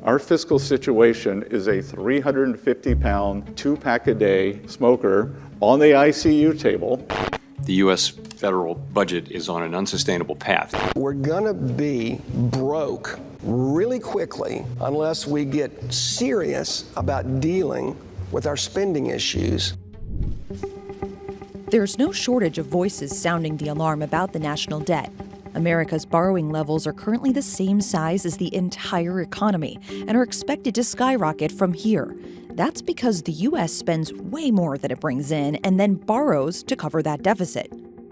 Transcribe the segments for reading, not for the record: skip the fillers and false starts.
Our fiscal situation is a 350-pound, 2-pack-a-day smoker on the ICU table. The U.S. federal budget is on an unsustainable path. We're going to be broke really quickly unless we get serious about dealing with our spending issues. There's no shortage of voices sounding the alarm about the national debt. America's borrowing levels are currently the same size as the entire economy and are expected to skyrocket from here. That's because the U.S. spends way more than it brings in and then borrows to cover that deficit.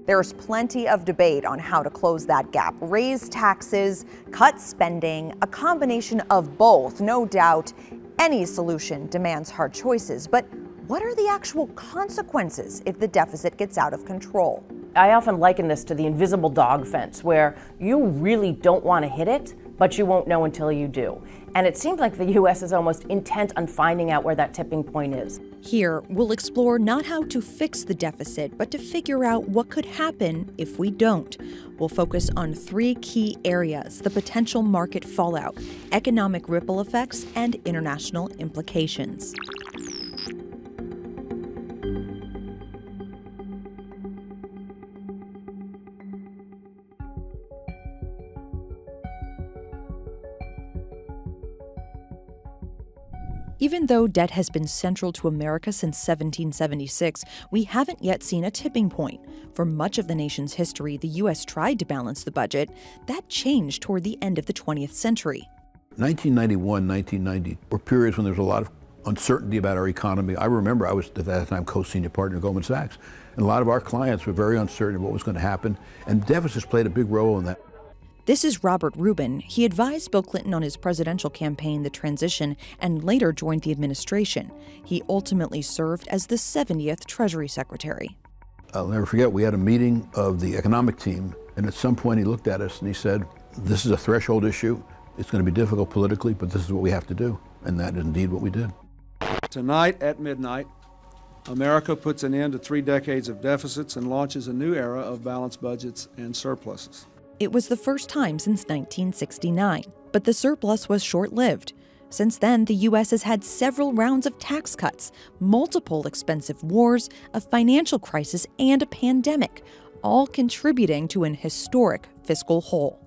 There's plenty of debate on how to close that gap. Raise taxes, cut spending, a combination of both. No doubt any solution demands hard choices. But what are the actual consequences if the deficit gets out of control? I often liken this to the invisible dog fence, where you really don't want to hit it, but you won't know until you do. And it seems like the U.S. is almost intent on finding out where that tipping point is. Here, we'll explore not how to fix the deficit, but to figure out what could happen if we don't. We'll focus on 3 key areas: the potential market fallout, economic ripple effects, and international implications. Even though debt has been central to America since 1776, we haven't yet seen a tipping point. For much of the nation's history, the U.S. tried to balance the budget. That changed toward the end of the 20th century. 1991, 1990 were periods when there was a lot of uncertainty about our economy. I remember I was at that time co-senior partner at Goldman Sachs, and a lot of our clients were very uncertain of what was going to happen, and deficits played a big role in that. This is Robert Rubin. He advised Bill Clinton on his presidential campaign, The Transition, and later joined the administration. He ultimately served as the 70th Treasury Secretary. I'll never forget, we had a meeting of the economic team, and at some point he looked at us and he said, "This is a threshold issue. It's going to be difficult politically, but this is what we have to do." And that is indeed what we did. Tonight at midnight, America puts an end to 3 decades of deficits and launches a new era of balanced budgets and surpluses. It was the first time since 1969, but the surplus was short-lived. Since then, the U.S. has had several rounds of tax cuts, multiple expensive wars, a financial crisis, and a pandemic, all contributing to an historic fiscal hole.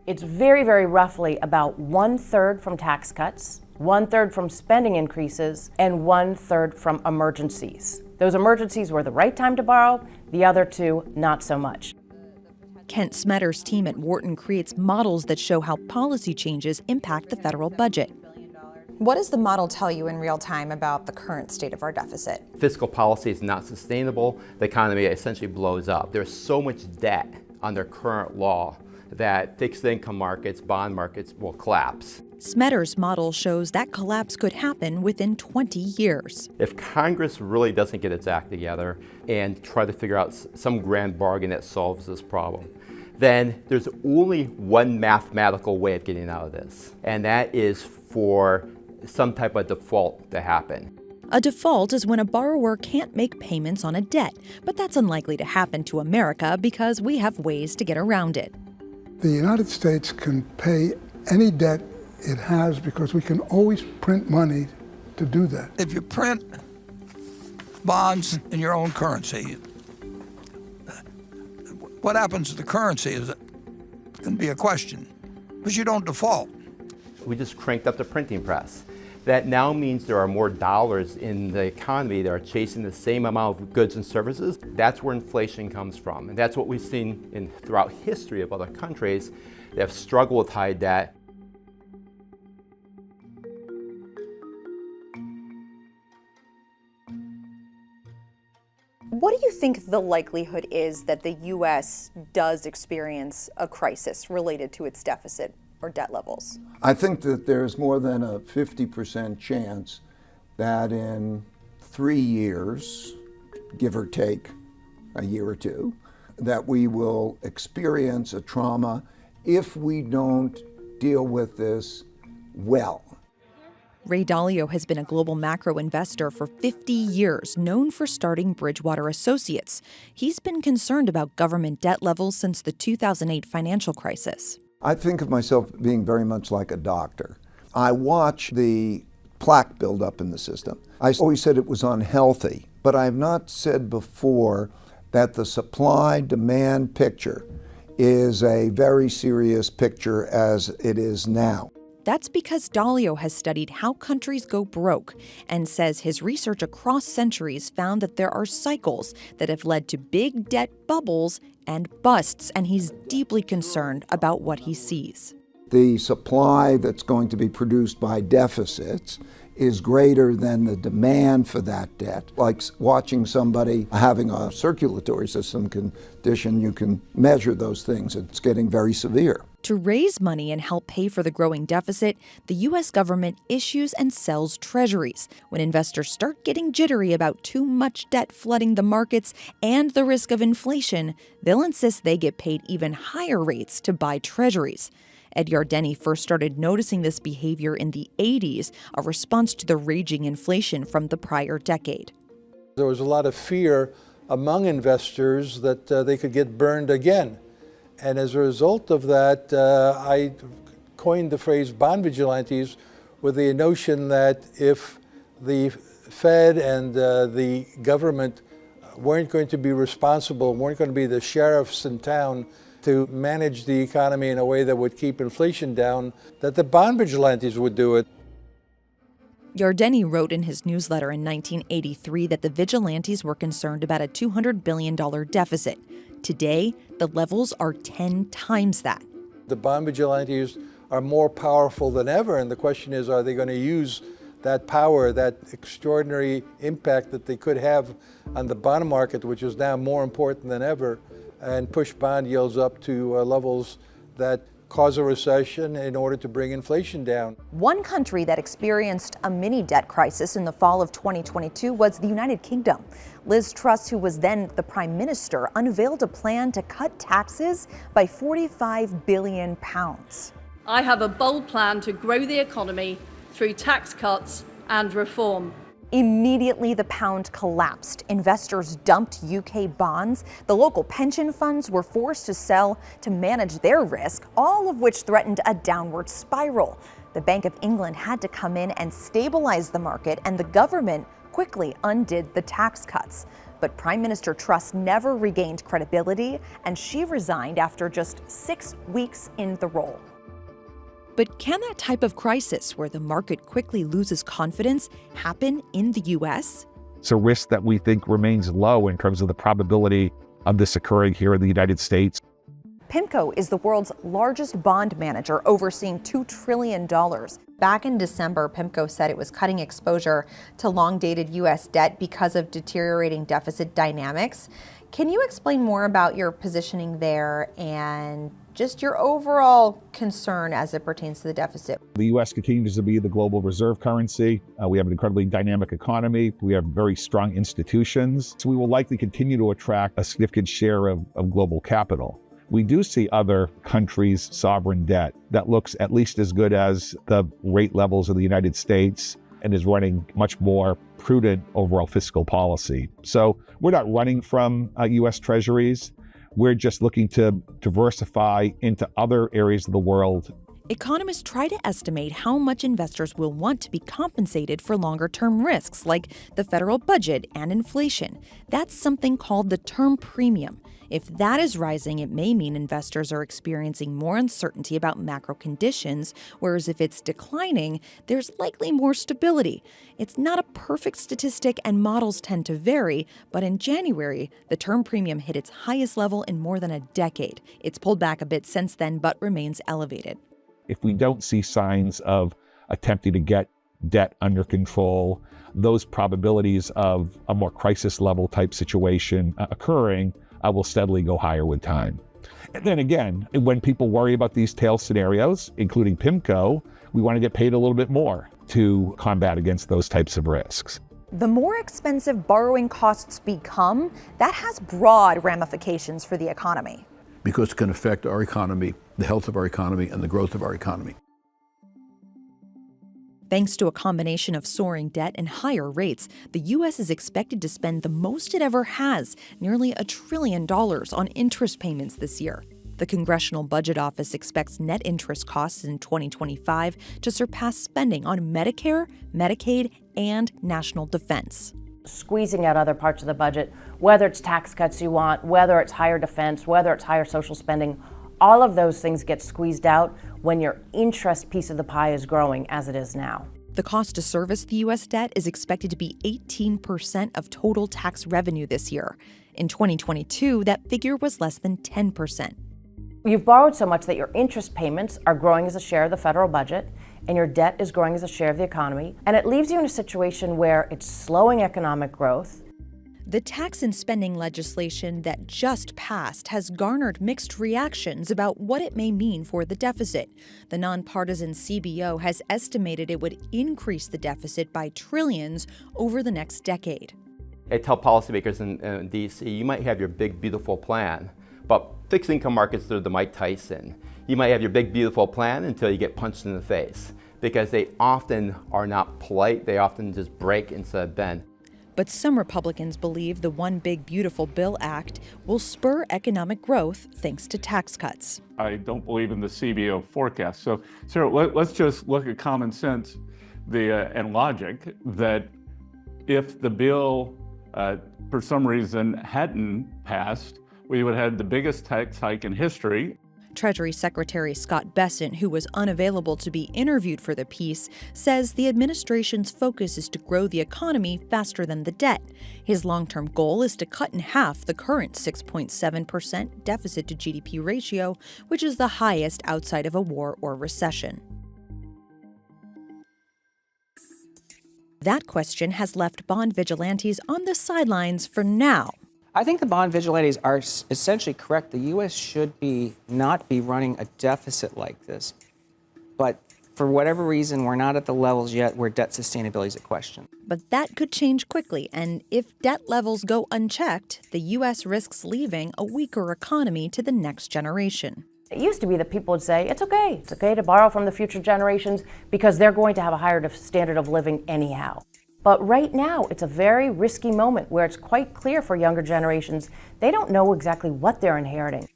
It's very, very roughly about 1/3 from tax cuts, 1/3 from spending increases, and 1/3 from emergencies. Those emergencies were the right time to borrow, the other 2 not so much. Kent Smetter's team at Wharton creates models that show how policy changes impact the federal budget. What does the model tell you in real time about the current state of our deficit? Fiscal policy is not sustainable. The economy essentially blows up. There's so much debt under current law that fixed income markets, bond markets will collapse. Smetter's model shows that collapse could happen within 20 years. If Congress really doesn't get its act together and try to figure out some grand bargain that solves this problem, then there's only one mathematical way of getting out of this, and that is for some type of default to happen. A default is when a borrower can't make payments on a debt, but that's unlikely to happen to America because we have ways to get around it. The United States can pay any debt it has because we can always print money to do that. If you print bonds in your own currency, what happens to the currency is it can be a question, but you don't default. We just cranked up the printing press. That now means there are more dollars in the economy that are chasing the same amount of goods and services. That's where inflation comes from. And that's what we've seen throughout history of other countries that have struggled with high debt. What do you think the likelihood is that the U.S. does experience a crisis related to its deficit or debt levels? I think that there's more than a 50% chance that in 3 years, give or take a year or 2, that we will experience a trauma if we don't deal with this well. Ray Dalio has been a global macro investor for 50 years, known for starting Bridgewater Associates. He's been concerned about government debt levels since the 2008 financial crisis. I think of myself being very much like a doctor. I watch the plaque build up in the system. I always said it was unhealthy, but I have not said before that the supply-demand picture is a very serious picture as it is now. That's because Dalio has studied how countries go broke and says his research across centuries found that there are cycles that have led to big debt bubbles and busts, and he's deeply concerned about what he sees. The supply that's going to be produced by deficits is greater than the demand for that debt. Like watching somebody having a circulatory system condition, you can measure those things. It's getting very severe. To raise money and help pay for the growing deficit, the U.S. government issues and sells treasuries. When investors start getting jittery about too much debt flooding the markets and the risk of inflation, they'll insist they get paid even higher rates to buy treasuries. Ed Yardeni first started noticing this behavior in the 80s, a response to the raging inflation from the prior decade. There was a lot of fear among investors that they could get burned again. And as a result of that, I coined the phrase bond vigilantes with the notion that if the Fed and the government weren't going to be responsible, weren't going to be the sheriffs in town to manage the economy in a way that would keep inflation down, that the bond vigilantes would do it. Yardeni wrote in his newsletter in 1983 that the vigilantes were concerned about a $200 billion deficit. Today, the levels are 10 times that. The bond vigilantes are more powerful than ever, and the question is, are they going to use that power, that extraordinary impact that they could have on the bond market, which is now more important than ever, and push bond yields up to levels that cause a recession in order to bring inflation down. One country that experienced a mini debt crisis in the fall of 2022 was the United Kingdom. Liz Truss, who was then the prime minister, unveiled a plan to cut taxes by £45 billion. I have a bold plan to grow the economy through tax cuts and reform. Immediately, the pound collapsed. Investors dumped UK bonds. The local pension funds were forced to sell to manage their risk, all of which threatened a downward spiral. The Bank of England had to come in and stabilize the market, and the government quickly undid the tax cuts. But Prime Minister Truss never regained credibility, and she resigned after just 6 weeks in the role. But can that type of crisis, where the market quickly loses confidence, happen in the U.S.? It's a risk that we think remains low in terms of the probability of this occurring here in the United States. PIMCO is the world's largest bond manager, overseeing $2 trillion. Back in December, PIMCO said it was cutting exposure to long-dated U.S. debt because of deteriorating deficit dynamics. Can you explain more about your positioning there and just your overall concern as it pertains to the deficit? The U.S. continues to be the global reserve currency. We have an incredibly dynamic economy. We have very strong institutions. So we will likely continue to attract a significant share of global capital. We do see other countries' sovereign debt that looks at least as good as the rate levels of the United States and is running much more prudent overall fiscal policy. So we're not running from U.S. Treasuries. We're just looking to diversify into other areas of the world. Economists try to estimate how much investors will want to be compensated for longer-term risks like the federal budget and inflation. That's something called the term premium. If that is rising, it may mean investors are experiencing more uncertainty about macro conditions, whereas if it's declining, there's likely more stability. It's not a perfect statistic and models tend to vary, but in January, the term premium hit its highest level in more than a decade. It's pulled back a bit since then, but remains elevated. If we don't see signs of attempting to get debt under control, those probabilities of a more crisis level type situation occurring will steadily go higher with time. And then again, when people worry about these tail scenarios, including PIMCO, we want to get paid a little bit more to combat against those types of risks. The more expensive borrowing costs become, that has broad ramifications for the economy. Because it can affect our economy, the health of our economy, and the growth of our economy. Thanks to a combination of soaring debt and higher rates, the U.S. is expected to spend the most it ever has, nearly $1 trillion on interest payments this year. The Congressional Budget Office expects net interest costs in 2025 to surpass spending on Medicare, Medicaid, and national defense. Squeezing out other parts of the budget, whether it's tax cuts you want, whether it's higher defense, whether it's higher social spending, all of those things get squeezed out when your interest piece of the pie is growing as it is now. The cost to service the U.S. debt is expected to be 18% of total tax revenue this year. In 2022, that figure was less than 10%. You've borrowed so much that your interest payments are growing as a share of the federal budget, and your debt is growing as a share of the economy, and it leaves you in a situation where it's slowing economic growth. The tax and spending legislation that just passed has garnered mixed reactions about what it may mean for the deficit. The nonpartisan CBO has estimated it would increase the deficit by trillions over the next decade. I tell policymakers in D.C., you might have your big, beautiful plan, but fixed income markets are the Mike Tyson. You might have your big, beautiful plan until you get punched in the face, because they often are not polite. They often just break instead of bend. But some Republicans believe the One Big Beautiful Bill Act will spur economic growth thanks to tax cuts. I don't believe in the CBO forecast. So, Sarah, let's just look at common sense and logic that if the bill, for some reason, hadn't passed, we would have had the biggest tax hike in history. Treasury Secretary Scott Bessent, who was unavailable to be interviewed for the piece, says the administration's focus is to grow the economy faster than the debt. His long-term goal is to cut in half the current 6.7% deficit to GDP ratio, which is the highest outside of a war or recession. That question has left bond vigilantes on the sidelines for now. I think the bond vigilantes are essentially correct. The U.S. should not be running a deficit like this. But for whatever reason, we're not at the levels yet where debt sustainability is a question. But that could change quickly, and if debt levels go unchecked, the U.S. risks leaving a weaker economy to the next generation. It used to be that people would say, it's okay to borrow from the future generations because they're going to have a higher standard of living anyhow. But right now, it's a very risky moment where it's quite clear for younger generations, they don't know exactly what they're inheriting.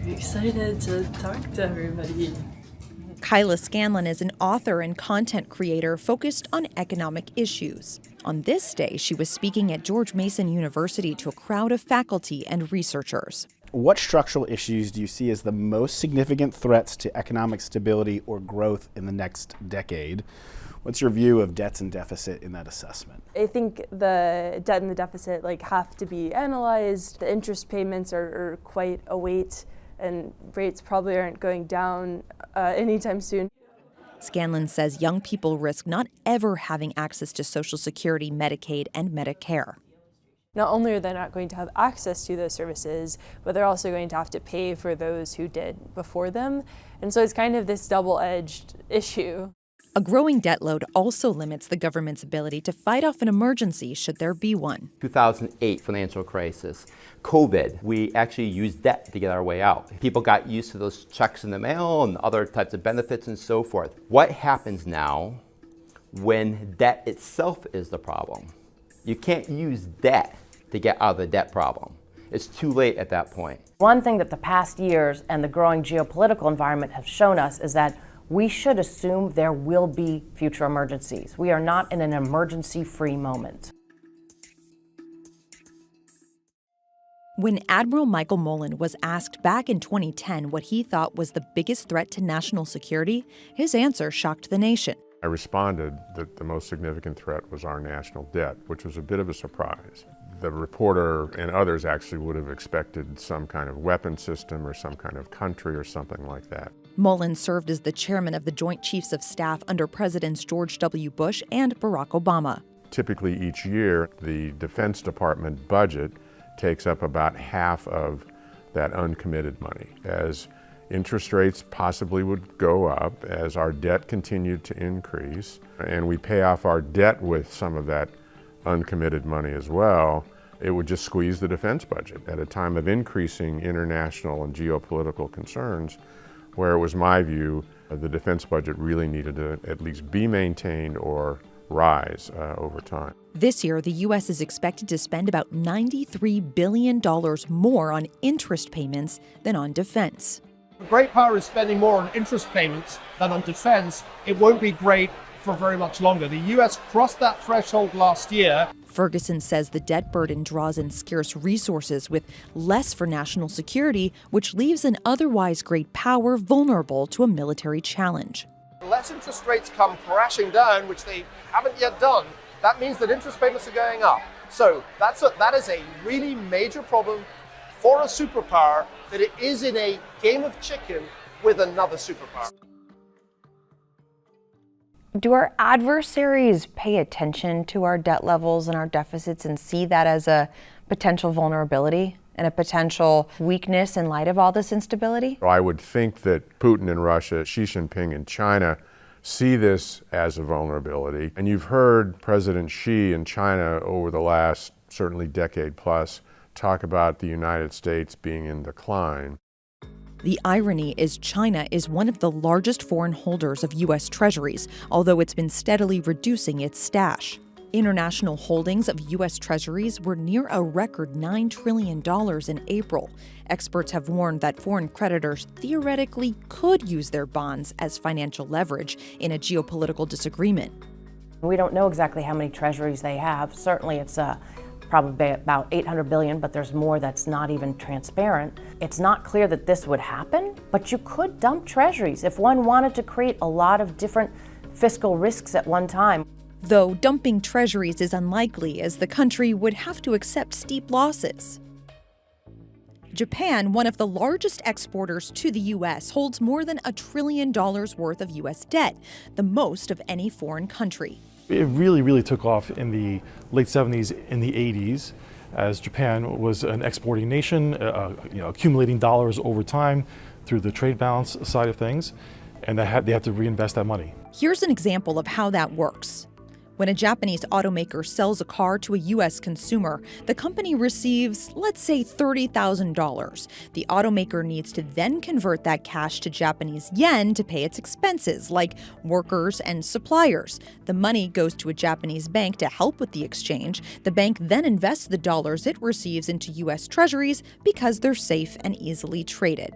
Very excited to talk to everybody. Kyla Scanlon is an author and content creator focused on economic issues. On this day, she was speaking at George Mason University to a crowd of faculty and researchers. What structural issues do you see as the most significant threats to economic stability or growth in the next decade? What's your view of debts and deficit in that assessment? I think the debt and the deficit have to be analyzed. The interest payments are quite a weight, and rates probably aren't going down anytime soon. Scanlon says young people risk not ever having access to Social Security, Medicaid, and Medicare. Not only are they not going to have access to those services, but they're also going to have to pay for those who did before them. And so it's kind of this double-edged issue. A growing debt load also limits the government's ability to fight off an emergency should there be one. 2008 financial crisis, COVID, we actually used debt to get our way out. People got used to those checks in the mail and other types of benefits and so forth. What happens now when debt itself is the problem? You can't use debt to get out of the debt problem. It's too late at that point. One thing that the past years and the growing geopolitical environment have shown us is that we should assume there will be future emergencies. We are not in an emergency-free moment. When Admiral Michael Mullen was asked back in 2010 what he thought was the biggest threat to national security, his answer shocked the nation. I responded that the most significant threat was our national debt, which was a bit of a surprise. The reporter and others actually would have expected some kind of weapon system or some kind of country or something like that. Mullen served as the chairman of the Joint Chiefs of Staff under Presidents George W. Bush and Barack Obama. Typically each year, the Defense Department budget takes up about half of that uncommitted money. As interest rates possibly would go up, as our debt continued to increase, and we pay off our debt with some of that uncommitted money as well, it would just squeeze the defense budget at a time of increasing international and geopolitical concerns, where it was my view the defense budget really needed to at least be maintained or rise over time. This year, the U.S. is expected to spend about $93 billion more on interest payments than on defense. If a great power is spending more on interest payments than on defense, it won't be great for very much longer. The U.S. crossed that threshold last year. Ferguson says the debt burden draws in scarce resources with less for national security, which leaves an otherwise great power vulnerable to a military challenge. Unless interest rates come crashing down, which they haven't yet done, that means that interest payments are going up. So that is a really major problem for a superpower, that it is in a game of chicken with another superpower. Do our adversaries pay attention to our debt levels and our deficits and see that as a potential vulnerability and a potential weakness in light of all this instability? I would think that Putin in Russia, Xi Jinping in China see this as a vulnerability. And you've heard President Xi in China over the last certainly decade plus talk about the United States being in decline. The irony is China is one of the largest foreign holders of U.S. treasuries, although it's been steadily reducing its stash. International holdings of U.S. treasuries were near a record $9 trillion in April. Experts have warned that foreign creditors theoretically could use their bonds as financial leverage in a geopolitical disagreement. We don't know exactly how many treasuries they have. Certainly it's probably about 800 billion, but there's more that's not even transparent. It's not clear that this would happen, but you could dump treasuries if one wanted to create a lot of different fiscal risks at one time. Though dumping treasuries is unlikely, as the country would have to accept steep losses. Japan, one of the largest exporters to the U.S., holds more than $1 trillion worth of U.S. debt, the most of any foreign country. It really took off in the late 70s, in the 80s, as Japan was an exporting nation, accumulating dollars over time through the trade balance side of things, and they had to reinvest that money. Here's an example of how that works. When a Japanese automaker sells a car to a U.S. consumer, the company receives, let's say, $30,000. The automaker needs to then convert that cash to Japanese yen to pay its expenses, like workers and suppliers. The money goes to a Japanese bank to help with the exchange. The bank then invests the dollars it receives into U.S. treasuries because they're safe and easily traded.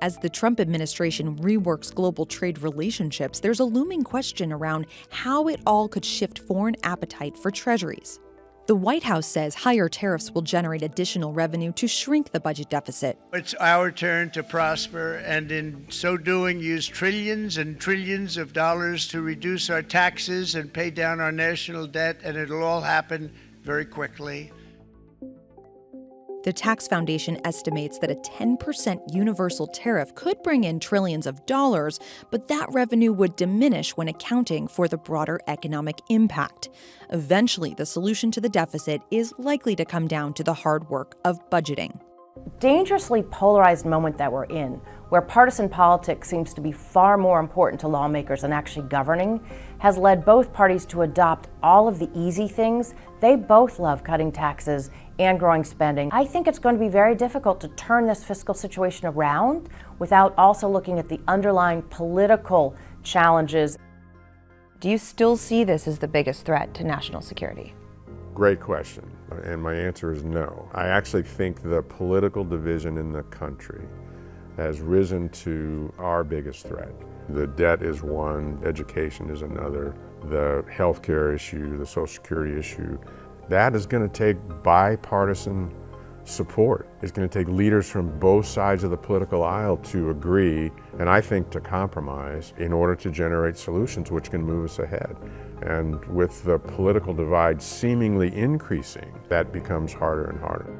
As the Trump administration reworks global trade relationships, there's a looming question around how it all could shift foreign appetite for treasuries. The White House says higher tariffs will generate additional revenue to shrink the budget deficit. It's our turn to prosper, and in so doing, use trillions and trillions of dollars to reduce our taxes and pay down our national debt, and it'll all happen very quickly. The Tax Foundation estimates that a 10% universal tariff could bring in trillions of dollars, but that revenue would diminish when accounting for the broader economic impact. Eventually, the solution to the deficit is likely to come down to the hard work of budgeting. Dangerously polarized moment that we're in, where partisan politics seems to be far more important to lawmakers than actually governing, has led both parties to adopt all of the easy things. They both love cutting taxes and growing spending. I think it's going to be very difficult to turn this fiscal situation around without also looking at the underlying political challenges. Do you still see this as the biggest threat to national security? Great question, and my answer is no. I actually think the political division in the country has risen to our biggest threat. The debt is one, education is another, the healthcare issue, the Social Security issue. That is going to take bipartisan support. It's going to take leaders from both sides of the political aisle to agree, and I think to compromise, in order to generate solutions which can move us ahead. And with the political divide seemingly increasing, that becomes harder and harder.